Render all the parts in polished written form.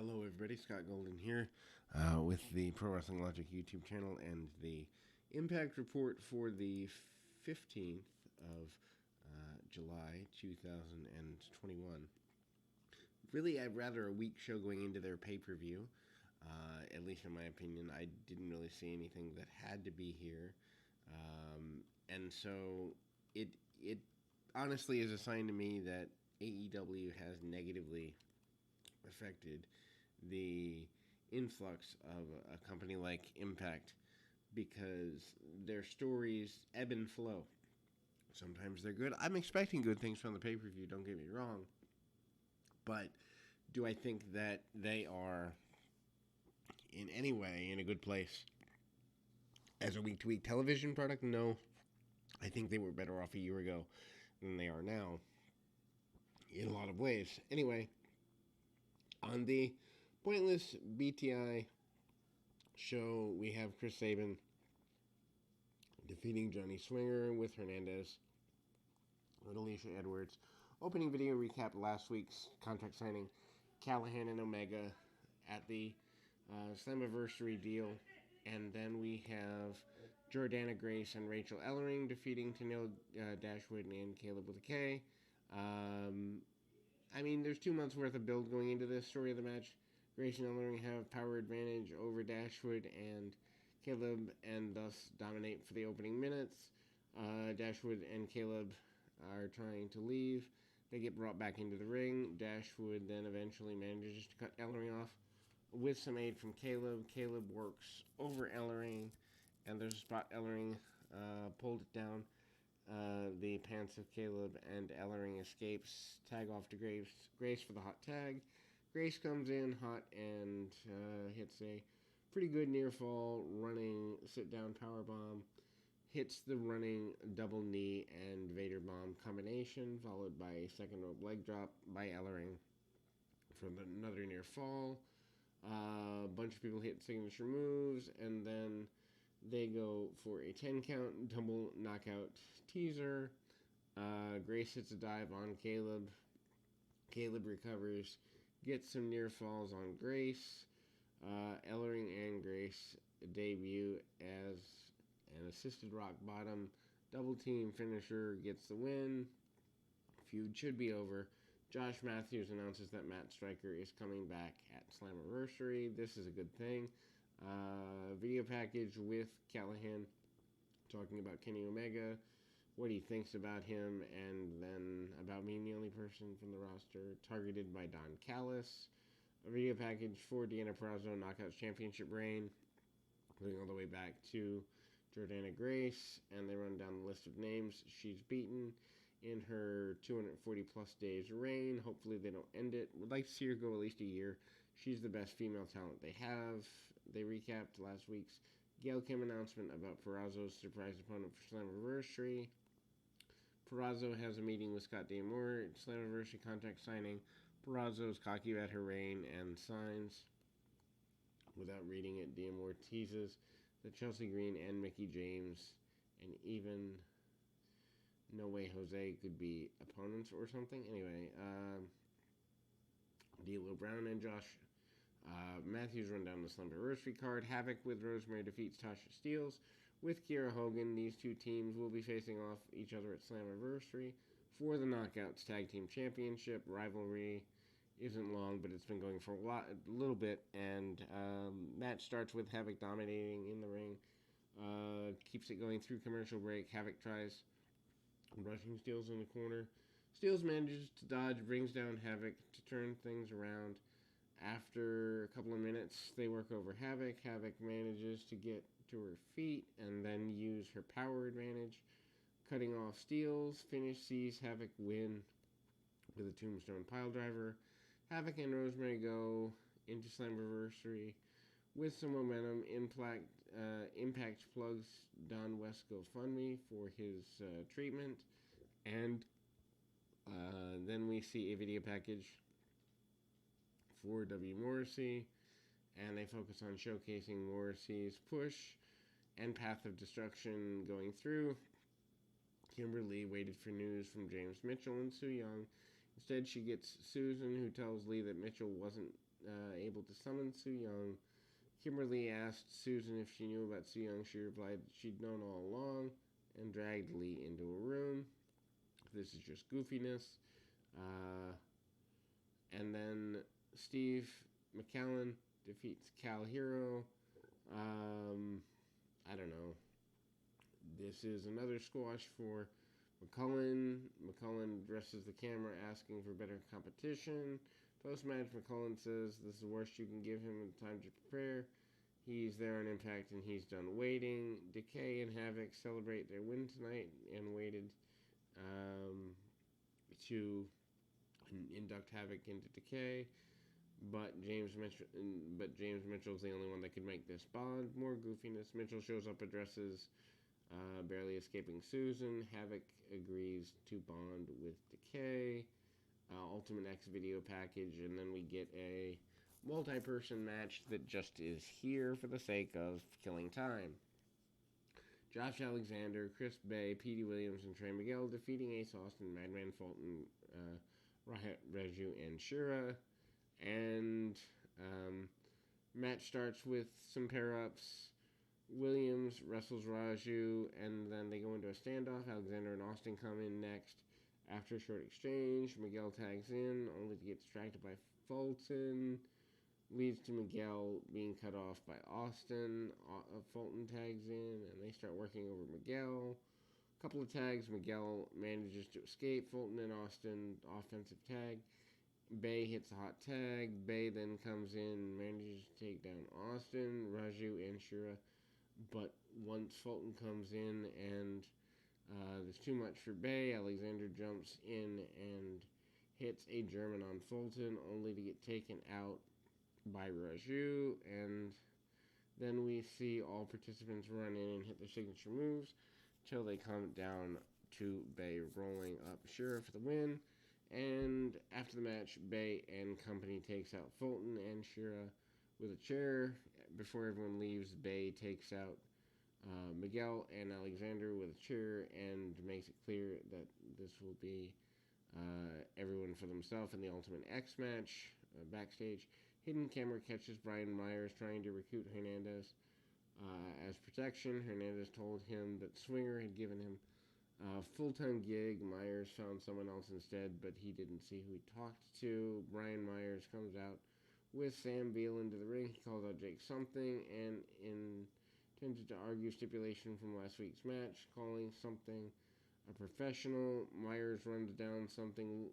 Hello, everybody. Scott Golden here with the Pro Wrestling Logic YouTube channel and the Impact Report for the 15th of July 2021. Really, I'd rather a week show going into their pay-per-view. At least in my opinion, I didn't really see anything that had to be here. And so it honestly is a sign to me that AEW has negatively affected the influx of a company like Impact because their stories ebb and flow. Sometimes they're good. I'm expecting good things from the pay-per-view, don't get me wrong. But do I think that they are in any way in a good place as a week-to-week television product? No. I think they were better off a year ago than they are now in a lot of ways. Anyway, on the Pointless BTI show, we have Chris Sabin defeating Johnny Swinger with Hernandez with Alicia Edwards. Opening video recap last week's contract signing, Callahan and Omega at the Slammiversary deal. And then we have Jordana Grace and Rachel Ellering defeating Tenille Dashwood and Caleb with a K. I mean, there's 2 months worth of build going into this story of the match. Grace and Ellering have power advantage over Dashwood and Caleb and thus dominate for the opening minutes. Dashwood and Caleb are trying to leave. They get brought back into the ring. Dashwood then eventually manages to cut Ellering off with some aid from Caleb. Caleb works over Ellering, and there's a spot Ellering pulled it down the pants of Caleb, and Ellering escapes. Tag off to Grace for the hot tag. Grace comes in hot and hits a pretty good near fall running sit down power bomb. Hits the running double knee and Vader bomb combination, followed by a second rope leg drop by Ellering for another near fall. A bunch of people hit signature moves, and then they go for a 10 count double knockout teaser. Grace hits a dive on Caleb. Caleb recovers, gets some near falls on Grace. Ellering and Grace debut as an assisted rock bottom double team finisher, gets the win. Feud should be over. Josh Matthews announces that Matt Striker is coming back at Slammiversary. This is a good thing. Video package with Callahan talking about Kenny Omega, what he thinks about him, and then about being the only person from the roster targeted by Don Callis. A video package for Deonna Purrazzo Knockouts Championship reign, going all the way back to Jordana Grace, and they run down the list of names she's beaten in her 240 plus days reign. Hopefully they don't end it. Would like to see her go at least a year. She's the best female talent they have. They recapped last week's Gail Kim announcement about Purrazzo's surprise opponent for Slammiversary. Purrazzo has a meeting with Scott D'Amore at Slammiversary contract signing. Purrazzo's cocky about her reign and signs. Without reading it, D'Amore teases that Chelsea Green and Mickie James and even No Way Jose could be opponents or something. Anyway, D'Lo Brown and Josh Matthews run down the Slammiversary card. Havoc with Rosemary defeats Tasha Steelz. With Kiera Hogan, these two teams will be facing off each other at Slammiversary for the Knockouts Tag Team Championship. Rivalry isn't long, but it's been going for a little bit. And match starts with Havoc dominating in the ring. Keeps it going through commercial break. Havoc tries rushing Steelz in the corner. Steelz manages to dodge, brings down Havoc to turn things around. After a couple of minutes, they work over Havoc. Havoc manages to get to her feet and then use her power advantage, cutting off Steelz. Finish sees Havoc win with a tombstone piledriver. Havoc and Rosemary go into Slammiversary with some momentum. Impact plugs Don West GoFundMe for his treatment, and then we see a video package for W. Morrissey, and they focus on showcasing Morrissey's push and path of destruction going through. Kimberly waited for news from James Mitchell and Su Yung. Instead, she gets Susan, who tells Lee that Mitchell wasn't able to summon Su Yung. Kimberly asked Susan if she knew about Su Yung. She replied that she'd known all along and dragged Lee into a room. This is just goofiness. And then Steve McCallan defeats Cal Hero. I don't know. This is another squash for McCullen. McCullen addresses the camera asking for better competition. Post-match, McCullen says this is the worst you can give him time to prepare. He's there on Impact and he's done waiting. Decay and Havoc celebrate their win tonight and waited to induct Havoc into Decay. But James Mitchell's the only one that could make this bond. More goofiness. Mitchell shows up, addresses barely escaping Susan. Havoc agrees to bond with Decay. Ultimate X video package, and then we get a multi-person match that just is here for the sake of killing time. Josh Alexander, Chris Bay, Petey Williams, and Trey Miguel defeating Ace Austin, Madman Fulton, Raju, and Shura. And match starts with some pair-ups. Williams wrestles Raju, and then they go into a standoff. Alexander and Austin come in next. After a short exchange, Miguel tags in, only to get distracted by Fulton. Leads to Miguel being cut off by Austin. Fulton tags in, and they start working over Miguel. A couple of tags, Miguel manages to escape. Fulton and Austin, offensive tag. Bay hits a hot tag. Bay then comes in, manages to take down Austin, Raju, and Shura. But once Fulton comes in and there's too much for Bay, Alexander jumps in and hits a German on Fulton, only to get taken out by Raju. And then we see all participants run in and hit their signature moves till they come down to Bay rolling up Shura for the win. And after the match, Bay and company takes out Fulton and Shura with a chair. Before everyone leaves, Bay takes out Miguel and Alexander with a chair and makes it clear that this will be everyone for themselves in the Ultimate X match. Backstage, hidden camera catches Brian Myers trying to recruit Hernandez as protection. Hernandez told him that Swinger had given him a full-time gig. Myers found someone else instead, but he didn't see who he talked to. Brian Myers comes out with Sam Beal into the ring. He calls out Jake something and intended to argue stipulation from last week's match, calling something a professional. Myers runs down something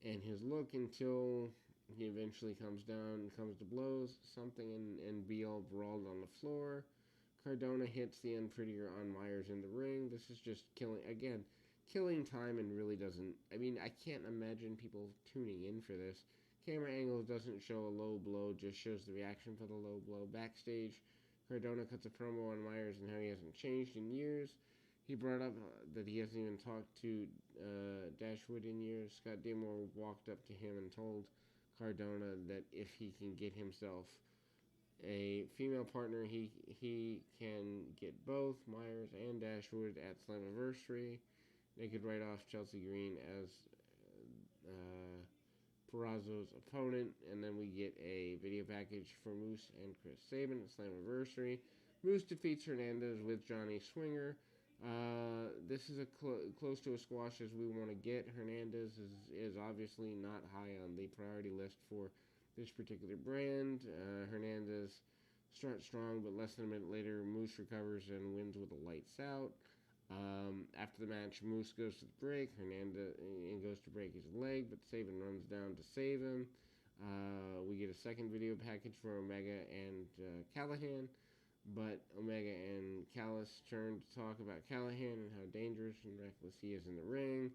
and his look until he eventually comes down and comes to blows. Something and Beal brawled on the floor. Cardona hits the Unprettier on Myers in the ring. This is just killing time and really doesn't... I mean, I can't imagine people tuning in for this. Camera angle doesn't show a low blow, just shows the reaction for the low blow. Backstage, Cardona cuts a promo on Myers and how he hasn't changed in years. He brought up that he hasn't even talked to Dashwood in years. Scott D'Amore walked up to him and told Cardona that if he can get himself a female partner, he can get both Myers and Dashwood at Slammiversary. They could write off Chelsea Green as Purrazzo's opponent, and then we get a video package for Moose and Chris Sabin at Slammiversary. Moose defeats Hernandez with Johnny Swinger. This is close to a squash as we want to get. Hernandez is obviously not high on the priority list for this particular brand. Hernandez starts strong, but less than a minute later, Moose recovers and wins with a lights out. After the match, Moose goes to the break. Hernandez goes to break his leg, but Sabin runs down to save him. We get a second video package for Omega and Callahan, but Omega and Callis turn to talk about Callahan and how dangerous and reckless he is in the ring.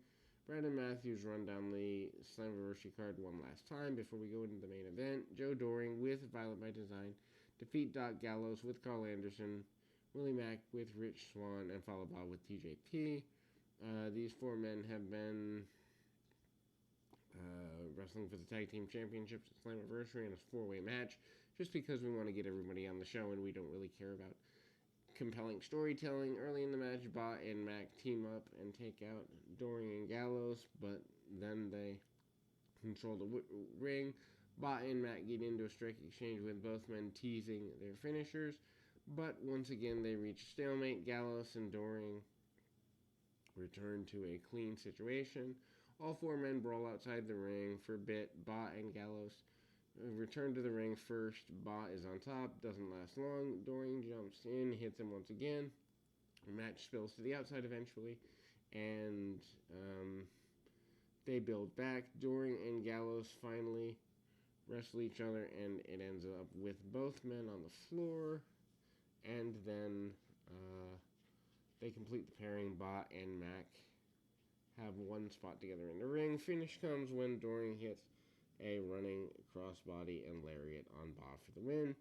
Brandon Matthews run down the Slammiversary card one last time before we go into the main event. Joe Doring with Violent by Design defeat Doc Gallows with Carl Anderson, Willie Mack with Rich Swann, and Fallah Bahh with TJP. These four men have been wrestling for the Tag Team Championships at Slammiversary in a four-way match, just because we want to get everybody on the show and we don't really care about compelling storytelling. Early in the match, Bahh and Mack team up and take out Doring and Gallows, but then they control the ring. Bot and Matt get into a strike exchange with both men teasing their finishers, but once again they reach stalemate. Gallows and Doring return to a clean situation. All four men brawl outside the ring for a bit. Bot and Gallows return to the ring first. Bot is on top, doesn't last long. Doring jumps in, hits him once again. The match spills to the outside eventually, and they build back. Doring and Gallows finally wrestle each other, and it ends up with both men on the floor, and then they complete the pairing. Bot and Mac have one spot together in the ring. Finish comes when Doring hits a running crossbody and lariat on Bot for the win.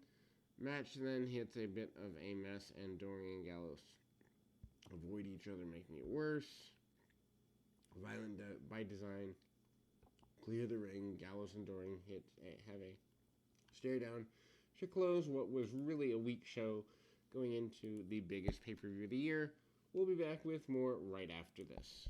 Match then hits a bit of a mess, and Doring and Gallows avoid each other, making it worse. Violent by design. Clear the ring. Gallows and Doring have a stare down to close what was really a weak show going into the biggest pay-per-view of the year. We'll be back with more right after this.